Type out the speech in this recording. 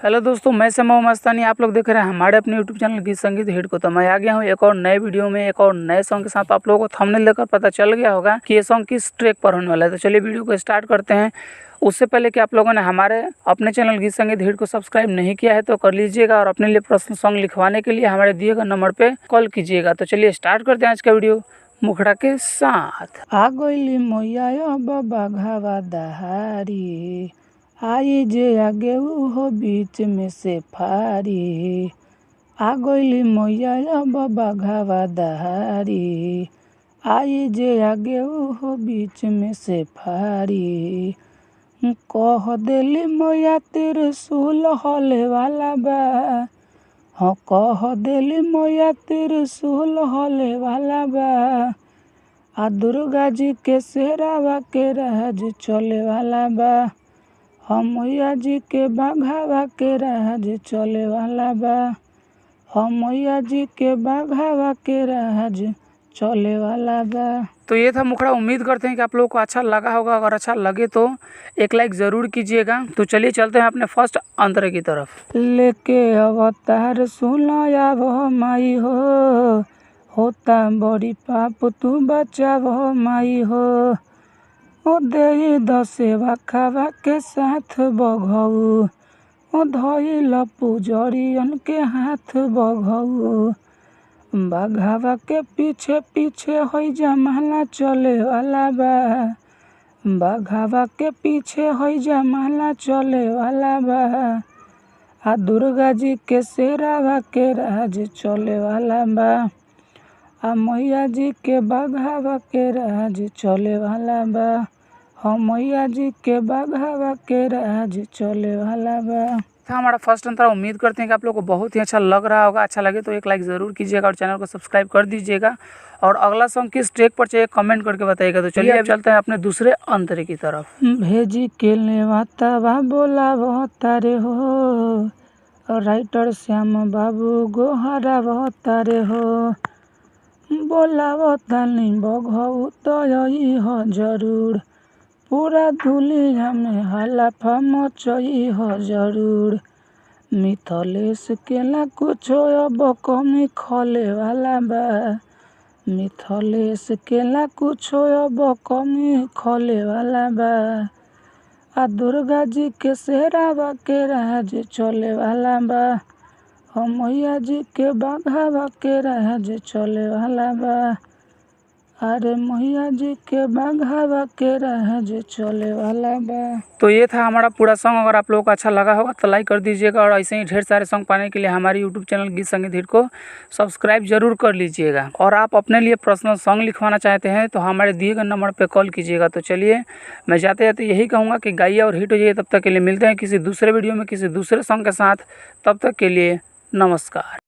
Hello दोस्तों, मैं समय मस्तानी। आप लोग देख रहे हैं हमारे अपने यूट्यूब चैनल गीत संगीत हिट को। तो मैं आ गया हूँ एक और नए वीडियो में, एक और नए सॉन्ग के साथ। आप लोगों को थंबनेल देखकर पता चल गया होगा कि ये सॉन्ग किस ट्रैक पर होने वाला है। तो चलिए वीडियो को स्टार्ट करते हैं। उससे पहले कि आप लोगों ने हमारे अपने चैनल गीत संगीत हिट को सब्सक्राइब नहीं किया है तो कर लीजिएगा, और अपने लिए पर्सनल सॉन्ग लिखवाने के लिए हमारे दिए गए नंबर पर कॉल कीजिएगा। तो चलिए स्टार्ट करते हैं आज का वीडियो मुखड़ा के साथ। आ गइली मैया बाबा घावा दहारी, आई जे आगे हो बीच में से फारी। आ गइली मैया बाबा घावा दहारी, आई जे आगे हो बीच में से फारी। कह देली मैया त्रिशूल हले वाला बा, हाँ कह देली मैया त्रिशूल हले वाला बा। आ दुर्गा जी के शेरावा के राज चले वाला बा, हम मैया जी के बाघावा के राज चले वाला बा, हम मैया जी के बाघावा के राज चले वाला बा। तो ये था मुखड़ा। उम्मीद करते हैं कि आप लोगों को अच्छा लगा होगा। अगर अच्छा लगे तो एक लाइक ज़रूर कीजिएगा। तो चलिए चलते हैं अपने फर्स्ट अंतरे की तरफ। लेके अवतार सुनाया वो माई हो, होता बड़ी पाप तू बचा वो माई हो। ओ दे दसेवा खावा के साथ बघऊ, ओ धइल पुजरियन के हाथ बघऊ। बाघावा के पीछे पीछे होई जमाला चले वाला बा, बाघावा के पीछे होई जमाला चले वाला बा। आ दुर्गा जी के शेरावा के राज चले वाला बा, आ मैया जी के बाघावा के राज चले वाला बा, हम मैया जी के बाघावा के राज चले वाला बा। था हमारा फर्स्ट अंतरा। उम्मीद करते हैं कि आप लोगों को बहुत ही अच्छा लग रहा होगा। अच्छा लगे तो एक लाइक ज़रूर कीजिएगा और चैनल को सब्सक्राइब कर दीजिएगा। और अगला सॉन्ग किस ट्रैक पर चाहिए कमेंट करके बताइएगा। तो चलिए अब चलते हैं अपने दूसरे अंतरे की तरफ। भेजी के लेवाता बा बोला वो तारे हो, राइटर श्याम बाबू गोहरा वो तारे हो। बोला वो तानी बघऊ तो यही हो जरूर, पूरा दुनिया में हलफा मचई हो जरूर। मिथलेश के ना कुछ अब कमी खले वाला बा, मिथलेश के ना कुछ अब कमी खले वाला बा। आ दुर्गा जी के शेरावा के राज चले वाला बा, हम मैया जी के बाघावा के राज चले वाला बा। अरे मैया जी के बाघावा के राज चले वाला बा। तो ये था हमारा पूरा सॉन्ग। अगर आप लोगों को अच्छा लगा होगा तो लाइक कर दीजिएगा, और ऐसे ही ढेर सारे सॉन्ग पाने के लिए हमारी यूट्यूब चैनल गीत संगीत हिट को सब्सक्राइब जरूर कर लीजिएगा। और आप अपने लिए पर्सनल सॉन्ग लिखवाना चाहते हैं तो हमारे दिए गए नंबर पर कॉल कीजिएगा। तो चलिए मैं जाते जाते यही कहूँगा कि गाइए और हिट हो जाइए। तब तक के लिए मिलते हैं किसी दूसरे वीडियो में किसी दूसरे सॉन्ग के साथ। तब तक के लिए नमस्कार।